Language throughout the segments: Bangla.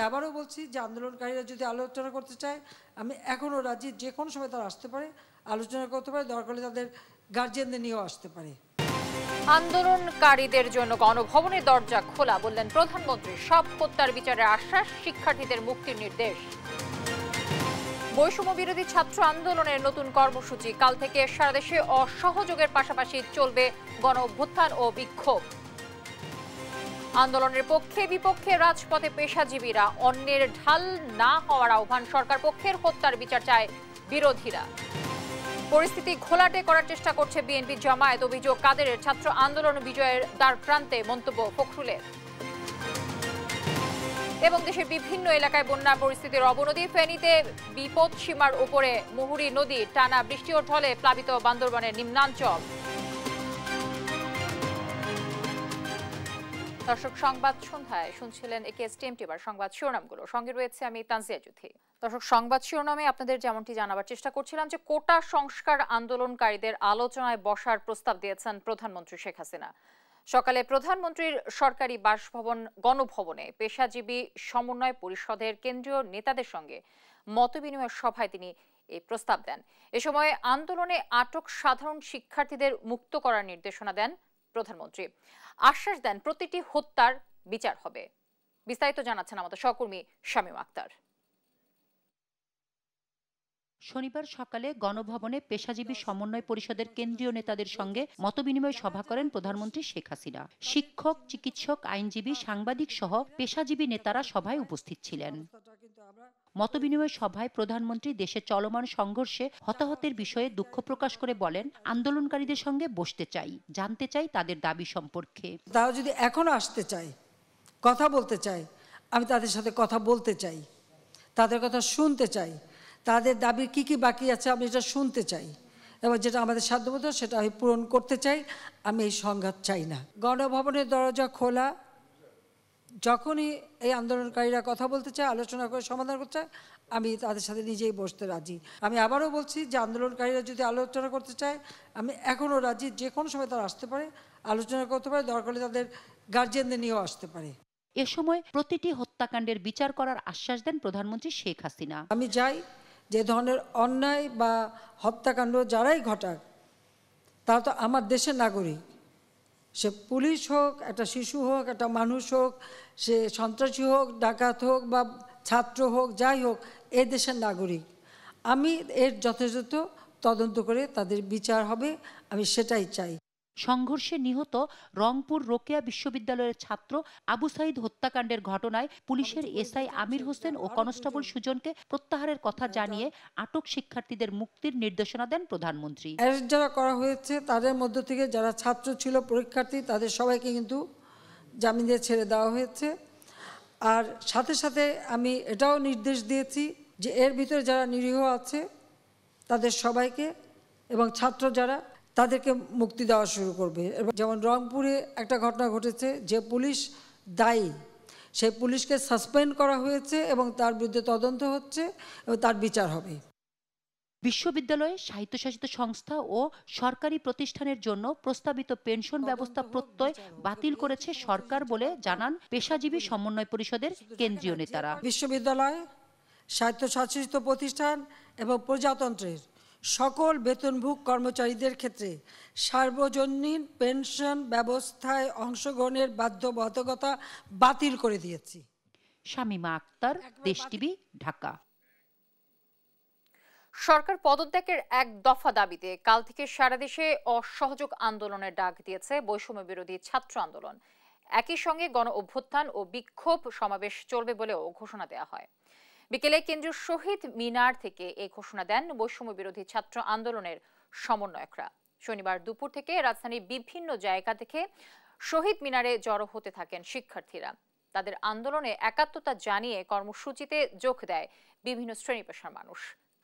আবারও বলছি যে আন্দোলনকারীরা যদি আলোচনা করতে চায়, আমি এখনও রাজি, যে কোনো সময় তারা আসতে পারে, আলোচনা করতে পারে, দরকার হলে তাদের গার্জিয়ানদের নিয়েও আসতে পারে। আন্দোলনকারীদের জন্য গণভবনের দরজা খোলা, বললেন প্রধানমন্ত্রী। সব হত্যার বিচারের আশ্বাস, শিক্ষার্থীদের মুক্তির নির্দেশ। বৈষম্য বিরোধী ছাত্র আন্দোলনের নতুন কর্মসূচি, কাল থেকে সারা দেশে অসহযোগের পাশাপাশি চলবে গণ অভ্যুত্থান ও বিক্ষোভ। আন্দোলনের পক্ষে বিপক্ষে রাজপথে পেশাজীবীরা, অন্যের ঢাল না হওয়ার আহ্বান। সরকার পক্ষের হত্যার বিচার চায় বিরোধীরা। পরিস্থিতি ঘোলাটে করার চেষ্টা করছে বিএনপি জামায়াত, অভিযোগ কাদেরের। ছাত্র আন্দোলন বিজয়ের দ্বারপ্রান্তে, মন্তব্য ফখরুলের। এবং দেশের বিভিন্ন এলাকায় বন্যা পরিস্থিতির অবনতি। ফেনীতে বিপদ সীমার উপরে মুহুরী নদী, টানা বৃষ্টি ও ঢলে প্লাবিত বান্দরবানের নিম্নাঞ্চল। দর্শক, সংবাদ সন্ধ্যায় শুনছিলেন একেএসটিএম টিভির সংবাদ শিরোনামগুলো। সঙ্গে রয়েছে আমি তানজিয়া জুথি। দর্শক, সংবাদ শিরোনামে আপনাদের যেমনটি জানাবার চেষ্টা করছিলাম যে কোটা সংস্কার আন্দোলনকারীদের আলোচনায় বসার প্রস্তাব দিয়েছেন প্রধানমন্ত্রী শেখ হাসিনা। সকালে প্রধানমন্ত্রীর সরকারি বাসভবন গণভবনে পেশাজীবী সমন্বয় পরিষদের কেন্দ্রীয় নেতাদের সঙ্গে মতবিনিময় সভায় তিনি এই প্রস্তাব দেন। এ সময় আন্দোলনে আটক সাধারণ শিক্ষার্থীদের মুক্ত করার নির্দেশনা দেন প্রধানমন্ত্রী। আশ্বাস দেন প্রতিটি হত্যার বিচার হবে। বিস্তারিত জানাচ্ছেন আমাদের সহকর্মী শামীম আক্তার। শনিবার সকালে গণভবনে পেশাজীবী সমন্বয় পরিষদের কেন্দ্রীয় নেতাদের সঙ্গে মতবিনিময় সভা করেন প্রধানমন্ত্রী শেখ হাসিনা। শিক্ষক, চিকিৎসক, আইনজীবী, সাংবাদিক সহ পেশাজীবী নেতারা সভায় উপস্থিত ছিলেন। মতবিনিময় সভায় প্রধানমন্ত্রী দেশে চলমান সংঘর্ষে হতাহতের বিষয়ে দুঃখ প্রকাশ করে বলেন, আন্দোলনকারীদের সঙ্গে বসতে চাই, জানতে চাই তাদের দাবি সম্পর্কে। তারা যদি এখনো আসতে চায়, কথা বলতে চায়, আমি তাদের সাথে কথা বলতে চাই, তাদের কথা শুনতে চাই, তাদের দাবি কি কি বাকি আছে আমি এটা শুনতে চাই, এবং যেটা আমাদের সাধ্যমতো সেটা আমি পূরণ করতে চাই। আমি এই সংঘাত চাই না। গণভবনের দরজা খোলা, যখনই এই আন্দোলনকারীরা কথা বলতে চায়, আলোচনা করে সমাধান করতে চায়, আমি তাদের সাথে নিজেই বসতে রাজি। আমি আবারও বলছি যে আন্দোলনকারীরা যদি আলোচনা করতে চায়, আমি এখনও রাজি, যে কোনো সময় তারা আসতে পারে, আলোচনা করতে পারে, দরকার হলে তাদের গার্জিয়ানদের নিয়েও আসতে পারে। এ সময় প্রতিটি হত্যাকাণ্ডের বিচার করার আশ্বাস দেন প্রধানমন্ত্রী শেখ হাসিনা। আমি চাই যে ধরনের অন্যায় বা হত্যাকাণ্ড যারাই ঘটাক, তারা তো আমার দেশের নাগরিক। সে পুলিশ হোক, একটা শিশু হোক, একটা মানুষ হোক, সে সন্ত্রাসী হোক, ডাকাত হোক বা ছাত্র হোক, যাই হোক, এ দেশের নাগরিক। আমি এর যথাযথ তদন্ত করে তাদের বিচার হবে, আমি সেটাই চাই। সংঘর্ষে নিহত রংপুর রোকেয়া বিশ্ববিদ্যালয়ের ছাত্র আবু সাইদ হত্যাকাণ্ডের ঘটনায় পুলিশের এসআই আমির হোসেন ও কনস্টেবল সুজনকে প্রত্যাহারের কথা জানিয়ে আটক শিক্ষার্থীদের মুক্তির নির্দেশনা দেন প্রধানমন্ত্রী। অ্যারেস্ট যারা করা হয়েছে তাদের মধ্য থেকে যারা ছাত্র ছিল, পরীক্ষার্থী, তাদের সবাইকে কিন্তু জামিন দিয়ে ছেড়ে দেওয়া হয়েছে। আর সাথে সাথে আমি এটাও নির্দেশ দিয়েছি যে এর ভিতরে যারা নিরীহ আছে তাদের সবাইকে, এবং ছাত্র যারা, তাদেরকে মুক্তি দেওয়া শুরু করবে। যেমন রংপুরে একটা ঘটনা ঘটেছে, যে পুলিশ দায়ী সেই পুলিশকে সাসপেন্ড করা হয়েছে এবং তার বিরুদ্ধে তদন্ত হচ্ছে এবং তার বিচার হবে। বিশ্ববিদ্যালয়ে স্বায়ত্তশাসিত সংস্থা ও সরকারি প্রতিষ্ঠানের জন্য প্রস্তাবিত পেনশন ব্যবস্থা প্রত্যয় বাতিল করেছে সরকার বলে জানান পেশাজীবী সমন্বয় পরিষদের কেন্দ্রীয় নেতারা। বিশ্ববিদ্যালয়, স্বায়ত্তশাসিত প্রতিষ্ঠান এবং প্রজাতন্ত্রের সকল বেতনভোগী কর্মচারীদের ক্ষেত্রে সার্বজনীন পেনশন ব্যবস্থায় অংশগ্রহণের বাধ্যবাধকতা বাতিল করে দিয়েছি। শামীমা আক্তার, দেশ টিভি, ঢাকা। সরকার পদত্যাগের এক দফা দাবিতে কাল থেকে সারা দেশে অসহযোগ আন্দোলনের ডাক দিয়েছে বৈষম্য বিরোধী ছাত্র আন্দোলন। একই সঙ্গে গণ অভ্যুত্থান ও বিক্ষোভ সমাবেশ চলবে বলেও ঘোষণা দেওয়া হয়। বিকেলে কেন্দ্রীয় শহীদ মিনার থেকে এই ঘোষণা দেন বৈষম্য বিরোধী ছাত্র আন্দোলনের সমন্বয়করা। শনিবার দুপুর থেকে রাজধানীর বিভিন্ন জায়গা থেকে শহীদ মিনারে জড়ো হতে থাকেন শিক্ষার্থীরা। তাদের আন্দোলনে একাত্মতা জানিয়ে কর্মসূচিতে যোগ দেয় বিভিন্ন শ্রেণী পেশার মানুষ।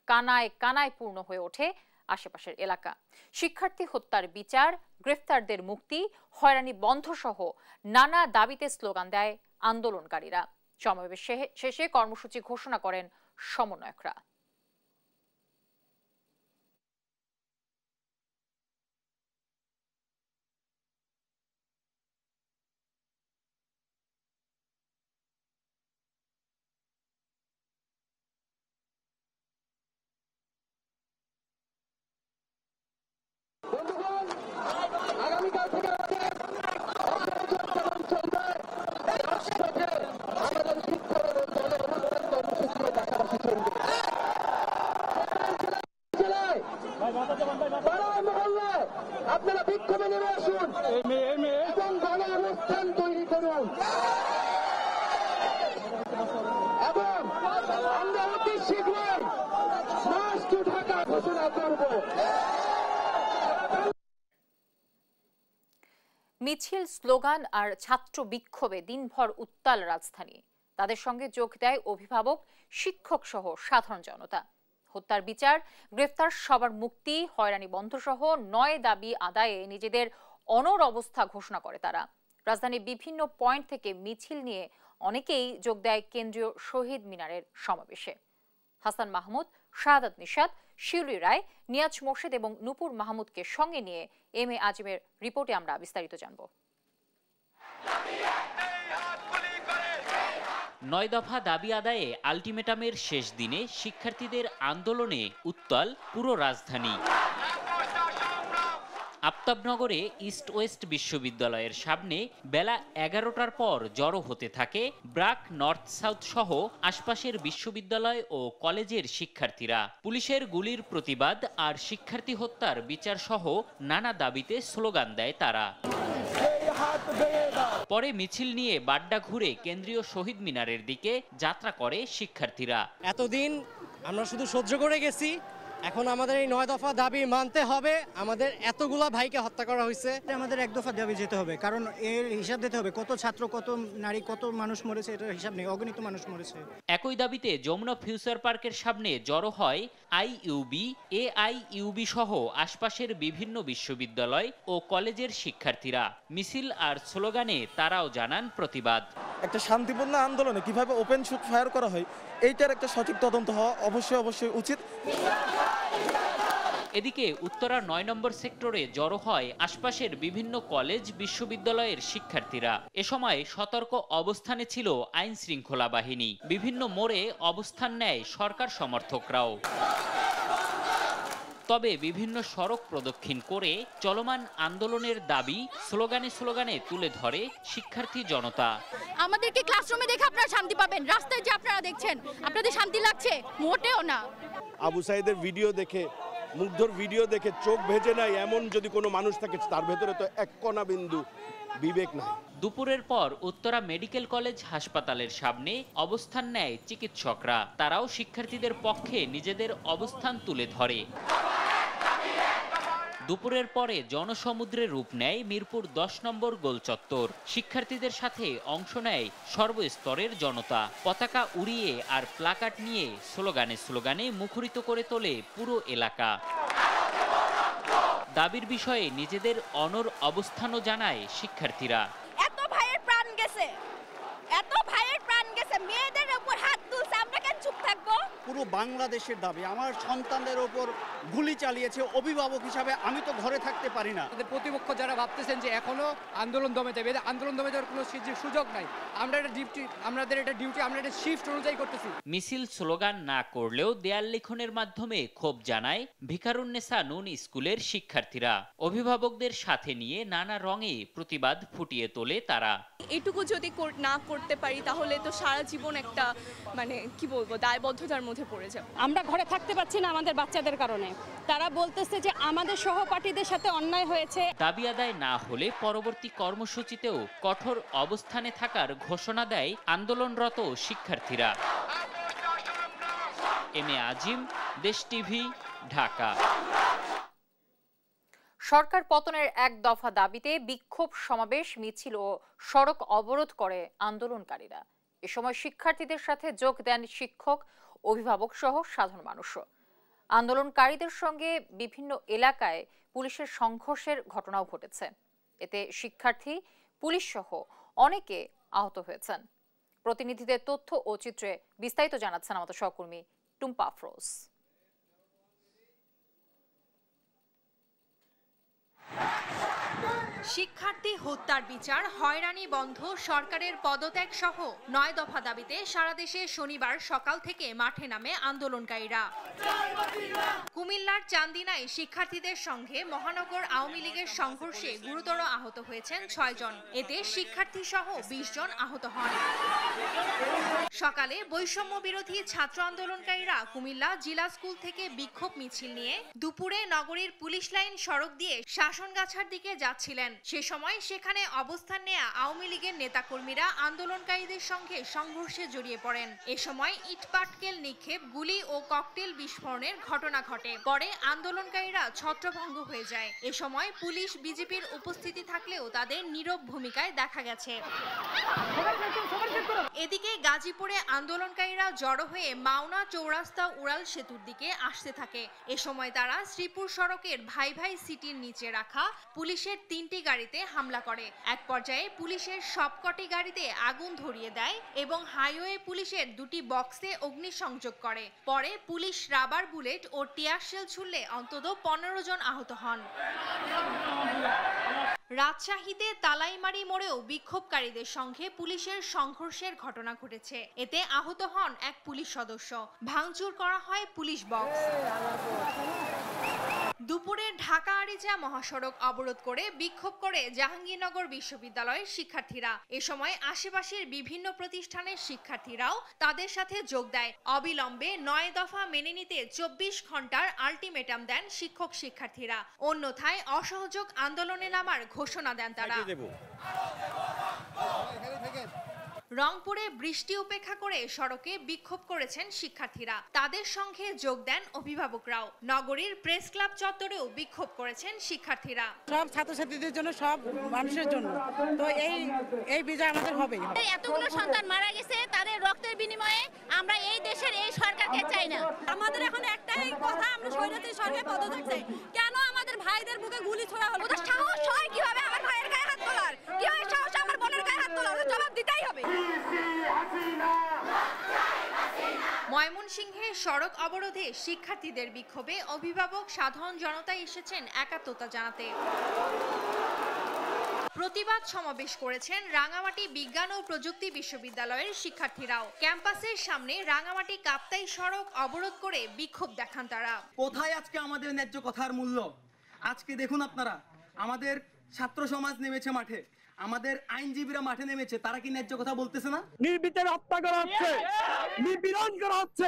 কানায় কানায় পূর্ণ হয়ে ওঠে আশেপাশের এলাকা। শিক্ষার্থী হত্যার বিচার, গ্রেফতারদের মুক্তি, হয়রানি বন্ধ সহ নানা দাবিতে স্লোগান দেয় আন্দোলনকারীরা। সমাবেশ শেষে কর্মসূচি ঘোষণা করেন সমন্বয়করা। এবং গণঅবস্থান তৈরি করুন এবং আমরা অতি শীঘ্রই মার্চ টু ঢাকা ঘোষণা করব। মিছিল, স্লোগান আর ছাত্র বিক্ষোভে দিনভর উত্তাল রাজধানী। তাদের সঙ্গে যোগ দেয় অভিভাবক, শিক্ষক সহ সাধারণ জনতা। হত্যার বিচার, গ্রেফতার, সবার মুক্তি, হয়রানি বন্ধ সহ 9 দাবি আদায়ে নিজেদের অনড় অবস্থা ঘোষণা করে তারা। রাজধানীর বিভিন্ন পয়েন্ট থেকে মিছিল নিয়ে অনেকেই যোগ দেয় কেন্দ্রীয় শহীদ মিনারের সমাবেশে। হাসান মাহমুদ, শাহাদাত নিশাত, শিউলি রায়, নিয়াজ মোর্শেদ এবং নূপুর মাহমুদকে সঙ্গে নিয়ে এম এ আজিমের রিপোর্টে আমরা বিস্তারিত জানব। 9 দফা দাবি আদায়ে আলটিমেটামের শেষ দিনে শিক্ষার্থীদের আন্দোলনে উত্তাল পুরো রাজধানী। আফতাবনগরে ইস্ট ওয়েস্ট বিশ্ববিদ্যালয়ের সামনে বেলা 11টার পর জড়ো হতে থাকে ব্রাক, নর্থ সাউথ সহ আশপাশের বিশ্ববিদ্যালয় ও কলেজের শিক্ষার্থীরা। পুলিশের গুলির প্রতিবাদ আর শিক্ষার্থী হত্যার বিচার সহ নানা দাবিতে স্লোগান দেয় তারা। পরে মিছিল নিয়ে বাড্ডা ঘুরে কেন্দ্রীয় শহীদ মিনারের দিকে যাত্রা করে শিক্ষার্থীরা। এতদিন আমরা শুধু সহ্য করে গেছি, এখন আমাদের এই 9 দফা দাবি মানতে হবে। আমাদের এতগুলা ভাইকে হত্যা করা হয়েছে, আমাদের 1 দফা দাবি যেতে হবে, কারণ এর হিসাব দিতে হবে কত ছাত্র, কত নারী, কত মানুষ মরেছে, এটার হিসাব নেই, অগণিত মানুষ মরেছে। একই দাবিতে যমুনা ফিউচার পার্কের সামনে জড়ো হয় আইইউবি, এআইইউবি সহ আশপাশের বিভিন্ন বিশ্ববিদ্যালয় ও কলেজের শিক্ষার্থীরা। মিছিল আর স্লোগানে তারাও জানান প্রতিবাদ। একটা শান্তিপূর্ণ আন্দোলনে কিভাবে ওপেন শুট ফায়ার করা হয়, এইটার একটা সঠিক তদন্ত হওয়া অবশ্যই উচিত। এদিকে উত্তরা 9 নম্বর সেক্টরে জড়ো হয় আশপাশের বিভিন্ন কলেজ, বিশ্ববিদ্যালয়ের শিক্ষার্থীরা। এ সময় সতর্ক অবস্থানে ছিল আইন শৃঙ্খলা বাহিনী। বিভিন্ন মোড়ে অবস্থান নেয় সরকার সমর্থকরাও। তবে বিভিন্ন সড়ক প্রদক্ষিণ করে চলমান আন্দোলনের দাবি স্লোগানে তুলে ধরে শিক্ষার্থী জনতা। আমাদেরকে ক্লাসরুমে দেখে আপনারা শান্তি পাবেন, রাস্তায় যে আপনারা দেখছেন আপনাদের শান্তি লাগছে? মোটেও না। আবু সাইদের ভিডিও দেখে, মুগ্ধর ভিডিও দেখে চোখ ভেজে নাই এমন যদি কোনো মানুষ থাকে, তার ভেতরে তো এক কণা বিন্দু বিবেক নাই। দুপুরের পর উত্তরা মেডিকেল কলেজ হাসপাতালের সামনে অবস্থান নেয় চিকিৎসকরা। তারাও শিক্ষার্থীদের পক্ষে নিজেদের অবস্থান তুলে ধরে। দুপুরের পরে জনসমুদ্রে রূপ নেয় মিরপুর 10 নম্বর গোল চত্বর। শিক্ষার্থীদের সাথে অংশ নেয় সর্বস্তরের জনতা। পতাকা উড়িয়ে আর প্লাকার্ড নিয়ে স্লোগানে মুখরিত করে তোলে পুরো এলাকা। দাবির বিষয়ে নিজেদের অনড় অবস্থানও জানায় শিক্ষার্থীরা। এত ভাইয়ের প্রাণ গেছে, মেয়েদের উপর হাত তুলছে, আমরা কেন চুপ থাকবো? পুরো বাংলাদেশের দাবি। আমার সন্তানদের উপর গুলি চালিয়েছে, অভিভাবক হিসাবে আমি তো ঘরে থাকতে পারি না। প্রতিপক্ষ যারা ভাবতেছেন যে এখনো আন্দোলন দমে যাবে, আন্দোলন দমে যাওয়ার কোনো সুযোগ নাই। আমাদের এটা ডিউটি, আমরা এটা শিফট অনুযায়ী করতেছি। মিছিল, স্লোগান না করলেও দেয়াল লিখনের মাধ্যমে ক্ষোভ জানায় ভিকারুন্নেসা নুন স্কুলের শিক্ষার্থীরা। অভিভাবকদের সাথে নিয়ে নানা রঙে প্রতিবাদ ফুটিয়ে তোলে তারা। এটুকু যদি না করতে পারি তাহলে তো সারা জীবন একটা কি বলবো, দায়বদ্ধতার মধ্যে পড়ে যাব। আমরা ঘরে থাকতে পারছি না আমাদের বাচ্চাদের কারণে। তারা বলতেছে যে আমাদের সহপাঠীদের সাথে অন্যায় হয়েছে। দাবি আদায় না হলে পরবর্তী কর্মসূচিতেও কঠোর অবস্থানে থাকার ঘোষণা দেয় আন্দোলনরত শিক্ষার্থীরা। এম এ আজিম, দেশ টিভি, ঢাকা। সরকার পতনের 1 দফা দাবিতে বিক্ষোভ সমাবেশ, মিছিল ও সড়ক অবরোধ করে আন্দোলনকারীরা। এ সময় শিক্ষার্থীদের সাথে যোগ দেন শিক্ষক, অভিভাবক সহ সাধারণ মানুষও। আন্দোলনকারীদের সঙ্গে বিভিন্ন এলাকায় পুলিশের সংঘর্ষের ঘটনাও ঘটেছে। এতে শিক্ষার্থী, পুলিশ সহ অনেকে আহত হয়েছেন। প্রতিনিধিদের তথ্য ও চিত্রে বিস্তারিত জানাচ্ছেন আমাদের সহকর্মী টুম্পা আফরোজ। শিক্ষার্থী হত্যার বিচার, হয়রানি বন্ধ, সরকারের পদত্যাগ সহ 9 দফা দাবিতে সারা দেশে শনিবার সকাল থেকে মাঠে নামে আন্দোলনকারীরা। কুমিল্লার চান্দিনায় শিক্ষার্থীদের সঙ্গে মহানগর আওয়ামী লীগের সংঘর্ষে গুরুতর আহত হয়েছেন 6 জন। এতে শিক্ষার্থী সহ 20 জন আহত হন। সকালে বৈষম্য বিরোধী ছাত্র আন্দোলনকারীরা কুমিল্লা জিলা স্কুল থেকে বিক্ষোভ মিছিল নিয়ে দুপুরে নগরীর পুলিশ লাইন সড়ক দিয়ে শাসনগাছার দিকে যাচ্ছিলেন। করেন। সে সময় সেখানে অবস্থান নেয়া আওয়ামী লীগের নেতাকর্মীরা আন্দোলনকারীদের সঙ্গে সংঘর্ষে জড়িয়ে পড়েন। এ সময় ইটপাটকেল নিক্ষেপ, গুলি ও ককটেল বিস্ফোরণের ঘটনা ঘটে। পরে আন্দোলনকারীরা ছত্রভঙ্গ হয়ে যায়। এ সময় পুলিশ বিজেপির উপস্থিতি থাকলেও তাদের নীরব ভূমিকায় দেখা গেছে। এদিকে গাজীপুরে আন্দোলনকারীরা জড়ো হয়ে মাওনা চৌরাস্তা উড়াল সেতুর দিকে আসতে থাকে। এ সময় তারা শ্রীপুর সড়কের ভাই ভাই সিটির নিচে রাখা পুলিশের 3টি গাড়িতে হামলা করে। এক পর্যায়ে পুলিশের সবকটি গাড়িতে আগুন ধরিয়ে দেয় এবং হাইওয়ে পুলিশের 2টি বক্সে অগ্নিসংযোগ করে। পরে পুলিশ রাবার বুলেট ও টিয়ার শেল ছুড়লে অন্তত 15 জন আহত হন। রাজশাহীতে তালাইমারি মোড়েও বিক্ষোভকারীদের সঙ্গে পুলিশের সংঘর্ষের ঘটনা ঘটেছে। এতে আহত হন এক পুলিশ সদস্য। ভাঙচুর করা হয় পুলিশ বক্স। দুপুরে ঢাকা আরিচা মহাসড়ক অবরোধ করে বিক্ষোভ করে জাহাঙ্গীরনগর বিশ্ববিদ্যালয়ের শিক্ষার্থীরা। এ সময় আশেপাশের বিভিন্ন প্রতিষ্ঠানের শিক্ষার্থীরাও তাদের সাথে যোগ দেয়। অবিলম্বে 9 দফা মেনে নিতে 24 ঘন্টার আলটিমেটাম দেন শিক্ষক শিক্ষার্থীরা। অন্যথায় অসহযোগ আন্দোলনে নামার ঘোষণা দেন তারা। রংপুরে বৃষ্টি উপেক্ষা করে সড়কে বিক্ষোভ করেছেন শিক্ষার্থীরা। তাদের সঙ্গে যোগ দেন অভিভাবকরাও। নগরীর প্রেস ক্লাব চত্বরেও বিক্ষোভ করেছেন শিক্ষার্থীরা। সব ছাত্রছাত্রীদের জন্য, সব মানুষের জন্য তো এই বিজয় আমাদের হবে। এতগুলো সন্তান মারা গেছে, তাদের রক্তের বিনিময়ে আমরা এই দেশের এই সরকারকে চাই না। আমাদের এখন একটাই কথা, আমরা স্বৈরাচারী সরকার পদত্যাগ চাই। কেন আমাদের ভাইদের বুকে গুলি ছোড়া হলো? ওদের সাহস হয় কিভাবে আমার ভাইয়ের গায়ে হাত তোলার? কিভাবে সাহস আমার বোনের গায়ে হাত তোলার? জবাব দিতেই হবে। ময়মনসিংহে সড়ক অবরোধে শিক্ষার্থীদের বিক্ষোভে অভিভাবক সাধারণ জনতা এসেছেন একাত্মতা জানাতে। প্রতিবাদ সমাবেশ করেছেন রাঙামাটি বিজ্ঞান ও প্রযুক্তি বিশ্ববিদ্যালয়ের শিক্ষার্থীরাও। ক্যাম্পাসের সামনে রাঙামাটি কাপ্তাই সড়ক অবরোধ করে বিক্ষোভ দেখান তারা। কোথায় আজকে আমাদের ন্যায্য কথার মূল্য? আজকে দেখুন আপনারা, আমাদের ছাত্র সমাজ নেমেছে মাঠে, আমাদের আইনজীবীরা মাঠে নেমেছে, তারা কি ন্যায্য কথা বলতেছে না? নির্বিচারে হত্যা করা হচ্ছে, নিপীড়ন করা হচ্ছে।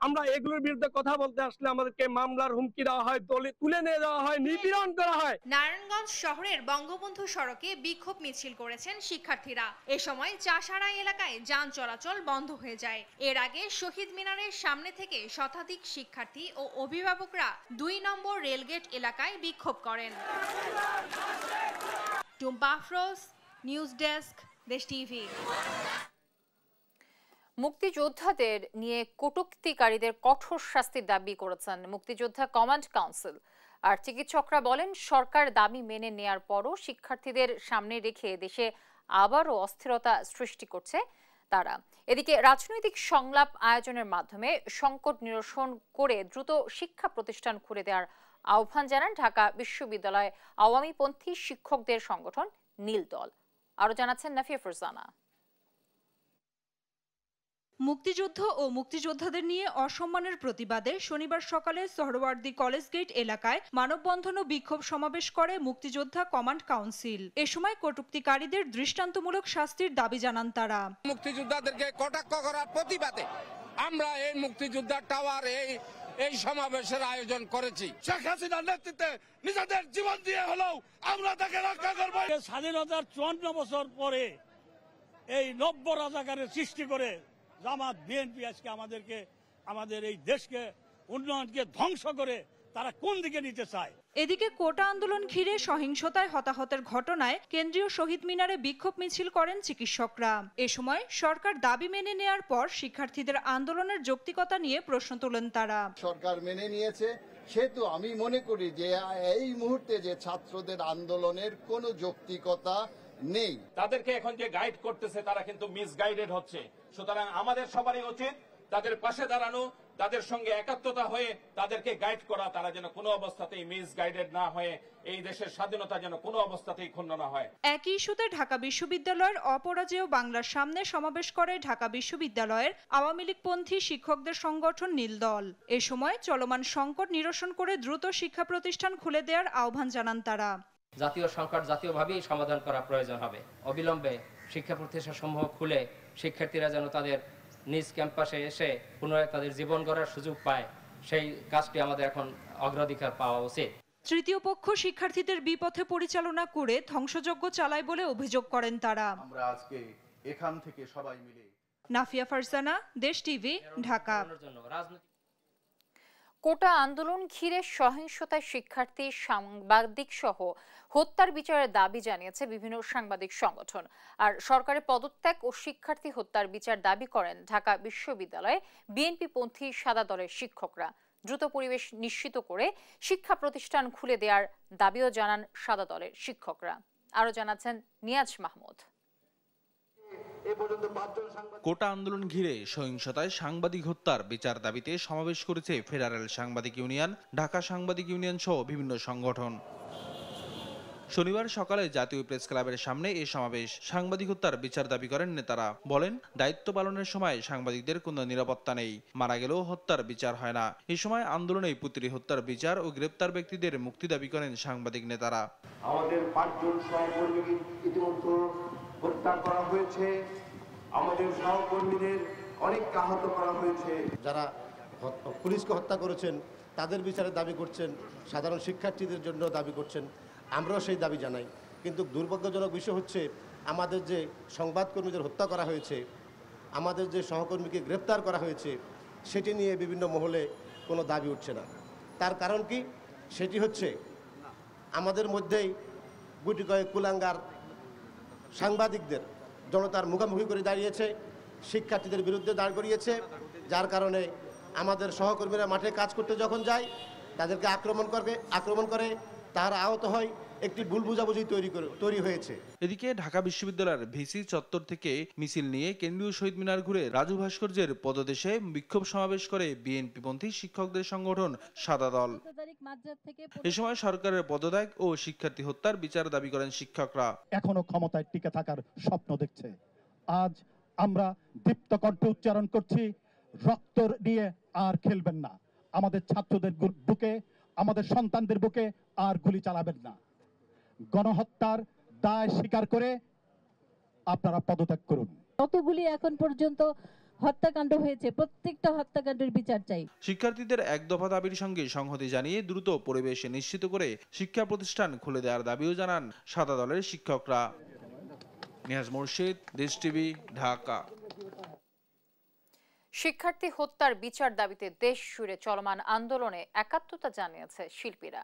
আমরা এগুলোর বিরুদ্ধে কথা বলতে আসলে আমাদেরকে মামলার হুমকি দেওয়া হয়, তুলে নিয়ে যাওয়া হয়, নিপীড়ন করা হয়। নারায়ণগঞ্জ শহরের বঙ্গবন্ধু সড়কে বিক্ষোভ মিছিল করেছেন শিক্ষার্থীরা। এ সময় চাষাড়া এলাকায় যান চলাচল বন্ধ হয়ে যায়। এর আগে শহীদ মিনারের সামনে থেকে শতাধিক শিক্ষার্থী ও অভিভাবকরা 2 নম্বর রেলগেট এলাকায় বিক্ষোভ করেন। টুম্পা আফরোজ, নিউজ ডেস্ক, দেশ টিভি। মুক্তিযোদ্ধাদের নিয়ে কটূক্তিকারীদের কঠোর শাস্তির দাবি করেছেন মুক্তিযোদ্ধা কমান্ড কাউন্সিল। আর চিকিৎসকরা বলেন, সরকার দাবি মেনে নেয়ার পরও শিক্ষার্থীদের সামনে রেখে দেশে আবারও অস্থিরতা সৃষ্টি করছে তারা। এদিকে রাজনৈতিক সংলাপ আয়োজনের মাধ্যমে সংকট নিরসন করে দ্রুত শিক্ষা প্রতিষ্ঠান খুলে দেওয়ার আহ্বান জানান ঢাকা বিশ্ববিদ্যালয় আওয়ামীপন্থী শিক্ষকদের সংগঠন নীল দল। আরো জানাচ্ছেন নাফিয়া ফারজানা। মুক্তিযুদ্ধ ও মুক্তিযোদ্ধাদের নিয়ে অসম্মানের প্রতিবাদে শনিবার সকালে সোহরাওয়ার্দী কলেজ গেট এলাকায় মানববন্ধন ও বিক্ষোভ সমাবেশ করে মুক্তিযোদ্ধা কমান্ড কাউন্সিল। এ সময় কটূক্তিকারীদের দৃষ্টান্তমূলক শাস্তির দাবি জানান তারা। মুক্তিযোদ্ধাদেরকে কটাক্ষ করার প্রতিবাদে আমরা এই মুক্তিযোদ্ধা টাওয়ার এই সমাবেশের আয়োজন করেছি। শেখ হাসিনার নেতৃত্বে নিজেদের জীবন দিয়ে হলেও আমরা তাকে রক্ষা করব। স্বাধীনতার 54 বছর পরে এই নব্য রাজাকারের সৃষ্টি করে জামাত বিএনপি আজকে আমাদের এই দেশকে উন্নয়নকে ধ্বংস করে তারা কোন দিকে নিতে চায়। এদিকে কোটা আন্দোলন ঘিরে সহিংসতায় হতাহতের ঘটনায় কেন্দ্রীয় শহীদ মিনারে বিক্ষোভ মিছিল করেন চিকিৎসকরা। এ সময় সরকার দাবি মেনে নেয়ার পর শিক্ষার্থীদের আন্দোলনের যৌক্তিকতা নিয়ে প্রশ্ন তোলেন তারা। সরকার মেনে নিয়েছে, সেহেতু আমি মনে করি যে এই মুহূর্তে যে ছাত্রদের আন্দোলনের কোনো যৌক্তিকতা নেই। তাদেরকে এখন যে গাইড করতেছে তারা কিন্তু মিসগাইডেড হচ্ছে। সুতরাং আমাদের সবারই উচিত তাদের পাশে দাঁড়ানো, তাদের সঙ্গে একাত্মতা হয়ে তাদেরকে গাইড করা, তারা যেন কোনো অবস্থাতেই মিসগাইডেড না হয়ে এই দেশের স্বাধীনতা যেন কোনো অবস্থাতেই ক্ষুণ্ণ না হয়। একই ইস্যুতে ঢাকা বিশ্ববিদ্যালয়ের অপরাজেয় বাংলার সামনে সমাবেশ করে ঢাকা বিশ্ববিদ্যালয়ের আওয়ামী লীগপন্থী শিক্ষকদের সংগঠন নীল দল। এ সময় চলমান সংকট নিরসন করে দ্রুত শিক্ষা প্রতিষ্ঠান খুলে দেওয়ার আহ্বান জানান তারা। জাতীয় সংকট জাতীয়ভাবেই সমাধান করা প্রয়োজন হবে। অবিলম্বে শিক্ষা প্রতিষ্ঠানসমূহ খুলে শিক্ষার্থীরা যেন তাদের নিজ ক্যাম্পাসে এসে পুনরায় তাদের জীবন গড়ার সুযোগ পায়, সেই কাজটি আমাদের এখন অগ্রাধিকার পাওয়া উচিত। তৃতীয় পক্ষ শিক্ষার্থীদের বিপথে পরিচালনা করে ধ্বংসযজ্ঞ চালায় বলে অভিযোগ করেন তারা। আমরা আজকে এখান থেকে সবাই মিলে। নাফিয়া ফারজানা, দেশ টিভি, ঢাকা। কোটা আন্দোলন ঘিরে সহিংসতায় শিক্ষার্থী, সাংবাদিক সহ হত্যার বিচারের দাবি জানিয়েছে বিভিন্ন সাংবাদিক সংগঠন। আর সরকারের পদত্যাগ ও শিক্ষার্থী হত্যার বিচার দাবি করেন ঢাকা বিশ্ববিদ্যালয়ে বিএনপিপন্থী সাদা দলের শিক্ষকরা। দ্রুত পরিবেশ নিশ্চিত করে শিক্ষা প্রতিষ্ঠান খুলে দেওয়ার দাবিও জানান সাদা দলের শিক্ষকরা। আরো জানাচ্ছেন নিয়াজ মাহমুদ। কোটা আন্দোলন ঘিরে সহিংসতায় সাংবাদিক হত্যার বিচার দাবিতে সমাবেশ করেছে ফেডারেল সাংবাদিক ইউনিয়ন, ঢাকা সাংবাদিক ইউনিয়ন সহ বিভিন্ন সংগঠন। শনিবার সকালে জাতীয় প্রেস ক্লাবের সামনে এই সমাবেশ। সাংবাদিক হত্যার বিচার দাবি করেন নেতারা। বলেন, দায়িত্ব পালনের সময় সাংবাদিকদের কোনো নিরাপত্তা নেই, মারা গেলেও হত্যার বিচার হয় না। এই সময় আন্দোলনে পুত্রী হত্যার বিচার ও গ্রেপ্তার ব্যক্তিদের মুক্তি দাবি করেন সাংবাদিক নেতারা। আমাদের 5 জন সহকর্মীকে ইতিমধ্যে হত্যা করা হয়েছে, আমাদের সহকর্মীদের অনেককে আহত করা হয়েছে। যারা পুলিশকে হত্যা করেছেন তাদের বিচারে দাবি করছেন, সাধারণ শিক্ষার্থীদের জন্য দাবি করছেন, আমরাও সেই দাবি জানাই। কিন্তু দুর্ভাগ্যজনক বিষয় হচ্ছে আমাদের যে সংবাদকর্মীদের হত্যা করা হয়েছে, আমাদের যে সহকর্মীকে গ্রেপ্তার করা হয়েছে, সেটি নিয়ে বিভিন্ন মহলে কোনো দাবি উঠছে না। তার কারণ কি? সেটি হচ্ছে আমাদের মধ্যেই গুটি কয়েক কুলাঙ্গার সাংবাদিকদের জনতার মুখোমুখি করে দাঁড়িয়েছে, শিক্ষার্থীদের বিরুদ্ধে দাঁড় করিয়েছে, যার কারণে আমাদের সহকর্মীরা মাঠে কাজ করতে যখন যায় তাদেরকে আক্রমণ করে তারা আহত হয়। একটি ভুল বুঝাবুঝি তৈরি হয়েছে। এদিকে ঢাকা বিশ্ববিদ্যালয়ের ভিসি চত্বর থেকে মিছিল নিয়ে কেন্দ্রীয় শহীদ মিনার ঘুরে রাজু ভাস্কর্যের পদদেশে বিক্ষোভ সমাবেশ করে বিএনপিপন্থী শিক্ষকদের সংগঠন সাদা দল। এ সময় সরকারের পদত্যাগ ও শিক্ষার্থী হত্যার বিচার দাবি করেন শিক্ষকরা। এখনো ক্ষমতায় টিকে থাকার স্বপ্ন দেখছে। আজ আমরা দীপ্ত কণ্ঠে উচ্চারণ করছি, রক্ত নিয়ে আর খেলবেন না। আমাদের ছাত্রদের বুকে, আমাদের সন্তানদের বুকে আর গুলি চালাবেন না। গণহত্যার দায় স্বীকার করে আপনারা পদত্যাগ করুন। কতগুলি এখন পর্যন্ত হত্যাকাণ্ড হয়েছে, প্রত্যেকটা হত্যাকাণ্ডের বিচার চাই। শিক্ষার্থীদের এক দফা দাবির সঙ্গে সংহতি জানিয়ে দ্রুত পরিবেশ নিশ্চিত করে শিক্ষা প্রতিষ্ঠান খুলে দেওয়ার দাবিও জানান সাদা দলের শিক্ষকরা। নিয়াজ মুর্শিদ, দেশ টিভি, ঢাকা। শিক্ষার্থী হত্যার বিচার দাবিতে দেশ জুড়ে চলমান আন্দোলনে একাত্মতা জানিয়েছে শিল্পীরা।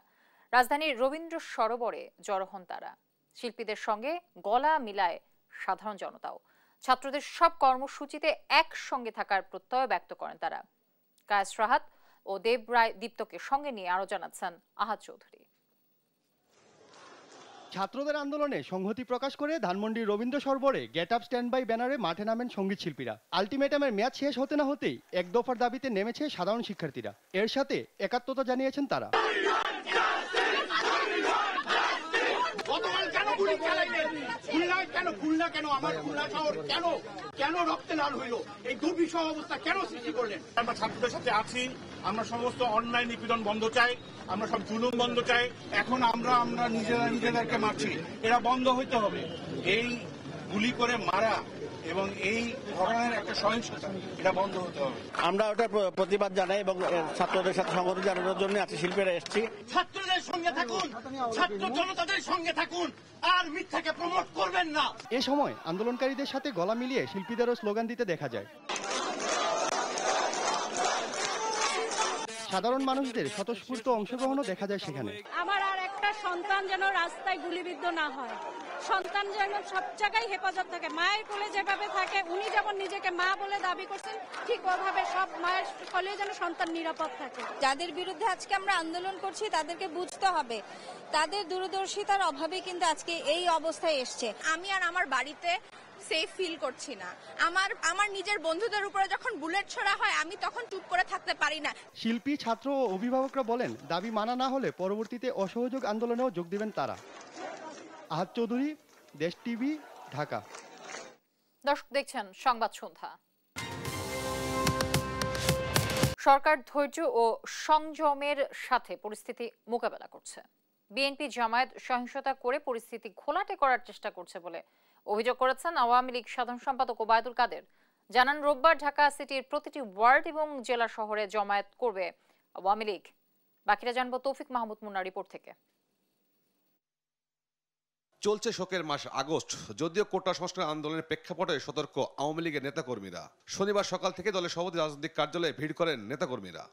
রাজধানীর রবীন্দ্র সরোবরে জড়ো হন তারা। শিল্পীদের সঙ্গে গলা মিলায় সাধারণ জনতাও। ছাত্রদের সব কর্মসূচিতে একসঙ্গে থাকার প্রত্যয় ব্যক্ত করেন তারা। কায়েস রাহাত ও দেব রায় দীপ্তকে সঙ্গে নিয়ে আরো জানাচ্ছেন আহাদ চৌধুরী। ছাত্রদের আন্দোলনে সংহতি প্রকাশ করে ধানমন্ডির রবীন্দ্র সরোবরে গেট আপ স্ট্যান্ড বাই ব্যানারে মাঠে নামেন সঙ্গীত শিল্পীরা। আলটিমেটামের মেয়াদ শেষ হতে না হতেই এক দফার দাবিতে নেমেছে সাধারণ শিক্ষার্থীরা। এর সাথে একাত্মতা জানিয়েছেন তারা। আমরা ছাত্রদের সাথে আছি, আমরা সমস্ত অন্যায় নিপীড়ন বন্ধ চাই, আমরা সব জুলুম বন্ধ চাই। এখন আমরা নিজেদেরকে মারছি, এরা বন্ধ হইতে হবে। এই গুলি করে মারা এবং এই ধরনের একটা সহিংসতা, এটা বন্ধ হতে হবে। আমরা ওটার প্রতিবাদ জানাই এবং ছাত্রদের সাথে সংগঠন জানানোর জন্য আজকে শিল্পীরা এসেছি। ছাত্রদের সঙ্গে থাকুন, ছাত্র জনতাদের সঙ্গে থাকুন, আর মিথ্যাকে প্রমোট করবেন না। এ সময় আন্দোলনকারীদের সাথে গলা মিলিয়ে শিল্পীদেরও স্লোগান দিতে দেখা যায়। সাধারণ মানুষদের স্বতঃস্ফূর্ত অংশগ্রহণও দেখা যায় সেখানে। আমার আর একটা সন্তান যেন রাস্তায় গুলিবিদ্ধ না হয়, সন্তান যেন সব জায়গায় হেফাজত থাকে। মায়ের কোলে যেভাবে থাকে, উনি যেমন নিজেকে মা বলে দাবি করছেন, ঠিক ওভাবে সব মায়ের কোলে যেন সন্তান নিরাপদ থাকে। যাদের বিরুদ্ধে আজকে আমরা আন্দোলন করছি তাদেরকে বুঝতে হবে, তাদের দূরদর্শিতার অভাবে কিন্তু আজকে এই অবস্থায় এসছে। আমি আর আমার বাড়িতে সেফ ফিল করছি না। আমার নিজের বন্ধুদের উপরে যখন বুলেট ছোড়া হয়, আমি তখন চুপ করে থাকতে পারি না। শিল্পী, ছাত্র ও অভিভাবকরা বলেন, দাবি মানা না হলে পরবর্তীতে অসহযোগ আন্দোলনেও যোগ দেবেন তারা। আহাদ চৌধুরী, দেশ টিভি, ঢাকা। দর্শক দেখছেন সংবাদ সন্ধ্যা। সরকার ধৈর্য ও সংযমের সাথে পরিস্থিতি মোকাবেলা করছে। বিএনপি জামায়াত সহিংসতা করে পরিস্থিতি ঘোলাটে করার চেষ্টা করছে বলে অভিযোগ করেছেন আওয়ামী লীগ সাধারণ সম্পাদক ওবায়দুল কাদের। জানান, রোববার ঢাকা সিটির প্রতিটি ওয়ার্ড এবং জেলা শহরে জমায়েত করবে আওয়ামী লীগ। বাকিটা জানবো তৌফিক মাহমুদ মুন্নার রিপোর্ট থেকে। চলছে শোকের মাস আগস্ট, যদিও কোটা সংস্কার আন্দোলনের প্রেক্ষাপটে সতর্ক আওয়ামী লীগের নেতাকর্মীরা। শনিবার সকাল থেকে দলের সভাপতি রাজনৈতিক কার্যালয়ে ভিড় করেন নেতাকর্মীরা।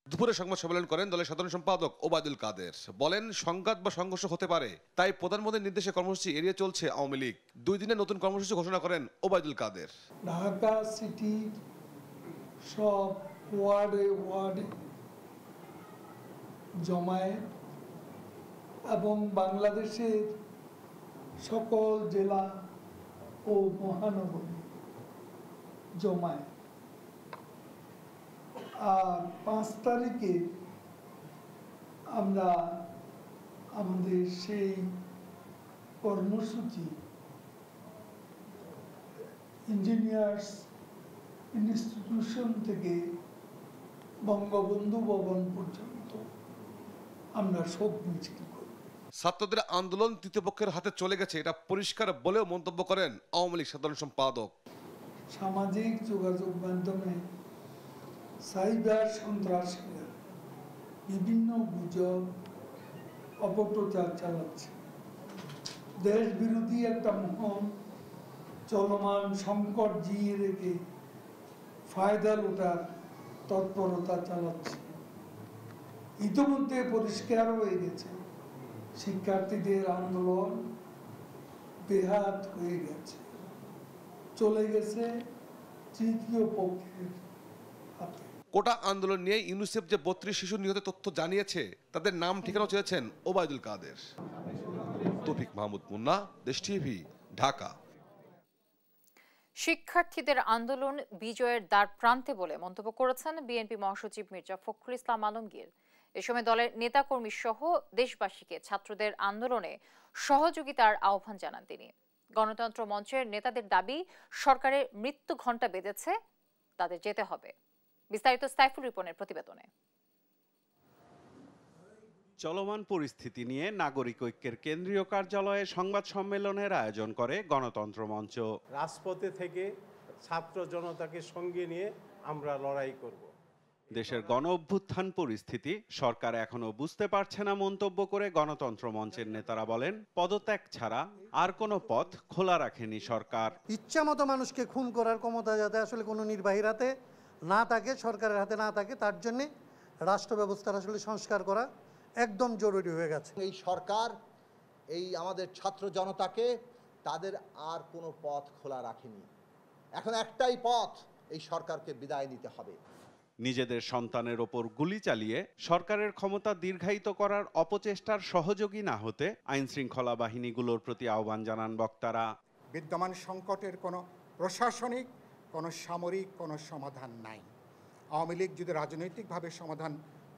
দুপুরে সংবাদ সম্মেলন করেন দলের সাধারণ সম্পাদক ওবায়দুল কাদের। বলেন, সংঘাত বা সংঘর্ষ হতে পারে, তাই প্রধানমন্ত্রীর নির্দেশে কর্মসূচি এড়িয়ে চলছে আওয়ামী লীগ। 2 দিনের নতুন কর্মসূচি ঘোষণা করেন ওবায়দুল কাদের। ঢাকা সিটি সব ওয়ার্ডে ওয়ার্ডে জমায়েত এবং বাংলাদেশের সকল জেলা ও মহানগরী জমায়েত। আর 5 তারিখে আমরা আমাদের সেই কর্মসূচি ইঞ্জিনিয়ার্স ইনস্টিটিউশন থেকে বঙ্গবন্ধু ভবন পর্যন্ত আমরা শোক মিছিল করি। ছাত্রদের আন্দোলন তৃতীয় পক্ষের হাতে চলে গেছে, এটা পরিষ্কার বলেও মন্তব্য করেন আওয়ামী লীগ সাধারণ সম্পাদক। সামাজিক যোগাযোগ মাধ্যমে সাইবার সন্ত্রাসীরা বিভিন্ন গুজব অপপ্রচার চালাচ্ছে। দেশ বিরোধী একটা মহল চলমান সংকট জিয়ে রেখে ফায়দা লুটার তৎপরতা চালাচ্ছে। ইতিমধ্যে পরিষ্কার হয়ে গেছে শিক্ষার্থীদের আন্দোলন বেহাত হয়ে গেছে, চলে গেছে তৃতীয় পক্ষের হাতে। কোটা আন্দোলন নিয়ে ইউনিসেফ যে 32 শিশু নিহতের তথ্য জানিয়েছে, তাদের নাম ঠিকানা চেয়েছেন ওবায়দুল কাদের। তৌফিক মাহমুদ মুন্না, দেশ টিভি, ঢাকা। শিক্ষার্থীদের আন্দোলন বিজয়ের দ্বার প্রান্তে বলে মন্তব্য করেছেন বিএনপি মহাসচিব মির্জা ফখরুল ইসলাম আলমগীর। এ সময় দলের নেতাকর্মী সহ দেশবাসীকে ছাত্রদের আন্দোলনে সহযোগিতার আহ্বান জানান তিনি। গণতন্ত্র মঞ্চের নেতাদের দাবি, সরকারের মৃত্যু ঘণ্টা বেজেছে, তাদের যেতে হবে। বিস্তারিত সাইফুল রিপনের প্রতিবেদনে। চলমান পরিস্থিতি নিয়ে নাগরিক ঐক্যের কেন্দ্রীয় কার্যালয়ে সংবাদ সম্মেলনের আয়োজন করে গণতন্ত্র মঞ্চ। রাজপথে থেকে ছাত্র জনতাকে সঙ্গে নিয়ে আমরা লড়াই করব। দেশের গণ অভ্যুত্থান পরিস্থিতি সরকার এখনো বুঝতে পারছে না মন্তব্য করে গণতন্ত্র মঞ্চের নেতারা বলেন, পদত্যাগ ছাড়া আর কোনো পথ খোলা রাখেনি সরকার। ইচ্ছা মতো মানুষকে খুন করার ক্ষমতা যাতে আসলে কোনো নির্বাহীর হাতে না থাকে, সরকারের হাতে না থাকে, তার জন্যে রাষ্ট্র ব্যবস্থার আসলে সংস্কার করা একদম জরুরি হয়ে গেছে। এই সরকার এই আমাদের ছাত্র জনতাকে তাদের আর কোনো পথ খোলা রাখেনি। এখন একটাই পথ, এই সরকারকে বিদায় নিতে হবে। নিজেদের সন্তানের ওপর গুলি চালিয়ে সরকারের ক্ষমতা দীর্ঘায়িত করার অপচেষ্টার সহযোগী না হতে আইন শৃঙ্খলা বাহিনীগুলোর প্রতি আহ্বান জানান বক্তারা। বিদ্যমান সংকটের কোনো প্রশাসনিক, কোনো সামরিক কোনো সমাধান নাই। আওয়ামী লীগ যদি রাজনৈতিকভাবে সমাধান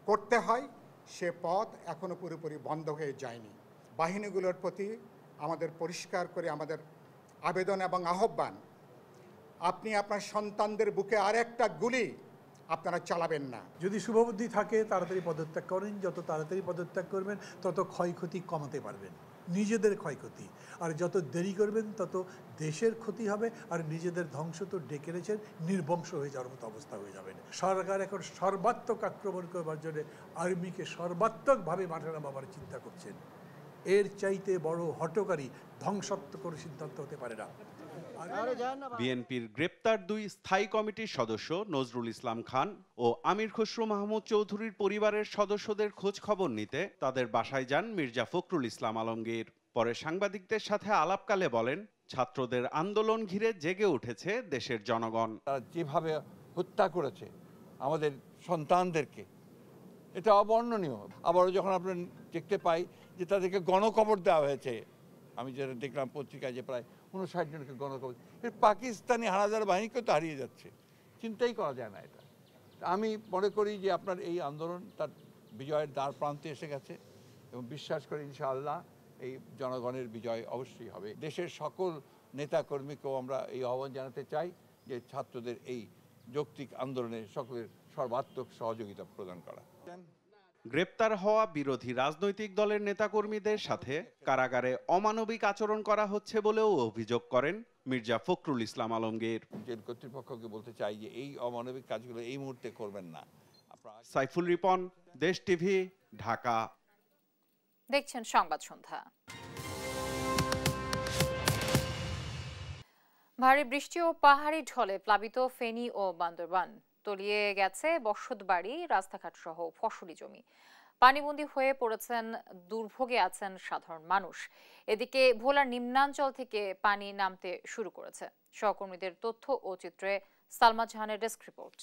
করতে হয়, সে পথ এখনো পুরোপুরি বন্ধ হয়ে যায়নি। বাহিনীগুলোর প্রতি আমাদের পরিষ্কার করে আমাদের আবেদন এবং আহ্বান, আপনি আপনার সন্তানদের বুকে আর একটা গুলি আপনারা চালাবেন না। যদি শুভবুদ্ধি থাকে তাড়াতাড়ি পদত্যাগ করেন, যত তাড়াতাড়ি পদত্যাগ করবেন তত ক্ষয়ক্ষতি কমাতে পারবেন, নিজেদের ক্ষয়ক্ষতি। আর যত দেরি করবেন তত দেশের ক্ষতি হবে, আর নিজেদের ধ্বংস তো ডেকে রেখেছেন, নির্বংশ হয়ে যাওয়ার মতো অবস্থা হয়ে যাবে। সরকার এখন সর্বাত্মক আক্রমণ করবার জন্য আর্মিকে সর্বাত্মকভাবে মাঠে নামাবার চিন্তা করছেন। এর চাইতে বড় হঠকারী ধ্বংসাত্মক সিদ্ধান্ত হতে পারে না। বিএনপির গ্রেপ্তার 2 স্থায়ী কমিটির সদস্য নজরুল ইসলাম খান ও আমির খসরু মাহমুদ চৌধুরীর পরিবারের সদস্যদের খোঁজ খবর নিতে তাদের বাসায় যান মির্জা ফখরুল ইসলাম আলমগীর। পরে সাংবাদিকদের সাথে আলাপকালে বলেন, ছাত্রদের আন্দোলন ঘিরে জেগে উঠেছে দেশের জনগণ। তারা যেভাবে হত্যা করেছে আমাদের সন্তানদেরকে, এটা অবর্ণনীয়। আবারও যখন আমরা দেখতে পাই যে তাদেরকে গণকবর দেওয়া হয়েছে, আমি যেটা দেখলাম পত্রিকায় যে প্রায় 59 জনকে গণকবর, পাকিস্তানি হানাদার বাহিনীকে তো হারিয়ে যাচ্ছে, চিন্তাই করা যায় না এটা। আমি মনে করি যে আপনার এই আন্দোলন তার বিজয়ের দ্বার প্রান্তে এসে গেছে এবং বিশ্বাস করি ইনশাআল্লাহ এই জনগণের বিজয় অবশ্যই হবে। দেশের সকল নেতাকর্মীকেও আমরা এই আহ্বান জানাতে চাই যে ছাত্রদের এই যৌক্তিক আন্দোলনে সকলের সর্বাত্মক সহযোগিতা প্রদান করা। গ্রেপ্তার হওয়া বিরোধী রাজনৈতিক দলের নেতাকর্মীদের সাথে কারাগারে অমানবিক আচরণ করা হচ্ছে বলেও অভিযোগ করেন মির্জা ফখরুল ইসলাম আলমগীর। জেল কর্তৃপক্ষকে বলতে চাই যে এই অমানবিক কাজগুলো এই মুহূর্তে করবেন না। সাইফুল রিপন, দেশ টিভি, ঢাকা। দেখছেন সংবাদ সন্ধ্যা। ভারী বৃষ্টি ও পাহাড়ি ঢলে প্লাবিত ফেনী ও বান্দরবান, তলিয়ে গেছে বসতবাড়ি, রাস্তাঘাট সহ ফসলি জমি। পানিবন্দী হয়ে পড়েছেন, দুর্ভোগে আছেন সাধারণ মানুষ। এদিকে ভোলার নিম্নাঞ্চল থেকে পানি নামতে শুরু করেছে। সহকর্মীদের তথ্য ও চিত্রে সালমা জাহানের ডেস্ক রিপোর্ট।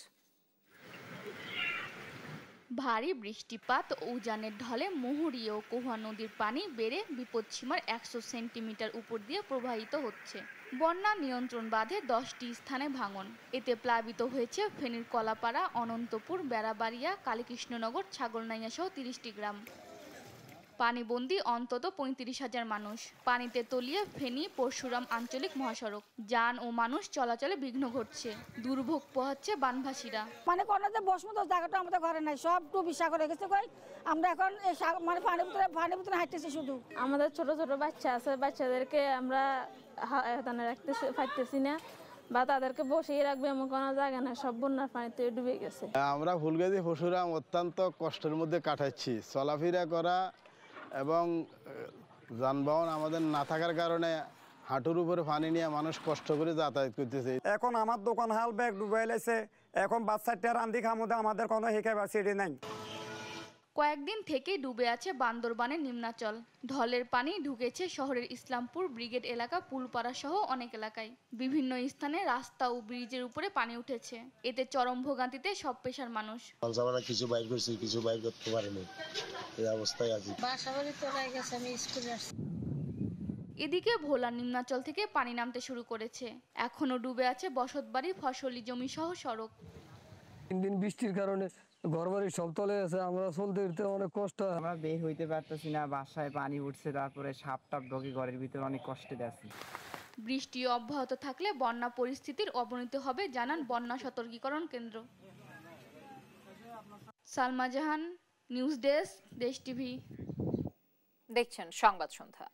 ভারী বৃষ্টিপাত ও উজানের ঢলে মুহুরী ও কোহা নদীর পানি বেড়ে বিপদসীমার 100 সেন্টিমিটার উপর দিয়ে প্রবাহিত হচ্ছে। বন্যা নিয়ন্ত্রণ বাঁধে 10টি স্থানে ভাঙন। এতে প্লাবিত হয়েছে ফেনীর কলাপাড়া, অনন্তপুর, বেড়াবাড়িয়া, কালীকৃষ্ণনগর, ছাগলনাইয়া সহ 30টি গ্রাম। পানিবন্দী অন্তত 35,000 মানুষ। পানিতে তলিয়ে ফেনী পরশুরাম আঞ্চলিক মহাসড়ক। যান ও মানুষ চলাচলে বিঘ্ন ঘটছে। দুর্ভোগ পোহাচ্ছে বানভাসীরা। মানে কোনো যে বসমত জায়গাটা আমাদের ঘরে নাই, সব ডুবি সাগর হয়ে গেছে। কই আমরা এখন মানে পানির ভিতরে হাঁটতেছি শুধু। আমাদের ছোট ছোট বাচ্চা আছে, বাচ্চাদেরকে আমরা রাখতেছি পারতেছি না, বা তাদেরকে বসিয়ে রাখবে এমন কোনো জায়গা না, সব বন্যার পানিতে ডুবে গেছে। আমরা ফুলগাজী পরশুরাম অত্যন্ত কষ্টের মধ্যে কাটাচ্ছি। চলাফেরা করা এবং যানবাহন আমাদের না থাকার কারণে হাঁটুর উপরে পানি নিয়ে মানুষ কষ্ট করে যাতায়াত করতেছে। এখন আমার দোকান হাল ব্যাগ ডুবাই লাইছে, এখন বাচ্চাটা রান্ধি খামোদে আমাদের কোনো হেঁকে বা সিঁড়ি নাই। কয়েকদিন থেকে ডুবে আছে বান্দরবানের নিম্নাচল। ঢলের পানি ঢুকেছে শহরের ইসলামপুর ব্রিগেড এলাকা, পুলপাড়া সহ অনেক এলাকায়। বিভিন্ন স্থানে রাস্তা ও ব্রিজের উপরে পানি উঠেছে। এতে চরম ভোগান্তিতে সব পেশার মানুষ। কিছু বাইর করছি, কিছু বাইর করতে পারেনি, এই অবস্থায় আছি। এদিকে ভোলার নিম্নাচল থেকে পানি নামতে শুরু করেছে। এখনো ডুবে আছে বসতবাড়ি, ফসলি জমি সহ সড়ক। 3 দিন বৃষ্টির কারণে ঘরবাড়ি সব তলে আছে, আমরা চলতে ফিরতে অনেক কষ্ট। আমরা বের হইতে পারতেছি না, বাসায় পানি উঠছে, তারপরে সাপ টাপ ঢোকে ঘরের ভিতরে, অনেক কষ্টে আছি। বৃষ্টি অব্যাহত থাকলে বন্যা পরিস্থিতির অবনতি হবে, জানান বন্যা সতর্কীকরণ কেন্দ্র। সালমা জাহান, নিউজ ডেস্ক, দেশ টিভি। দেখছেন সংবাদ সন্ধ্যা।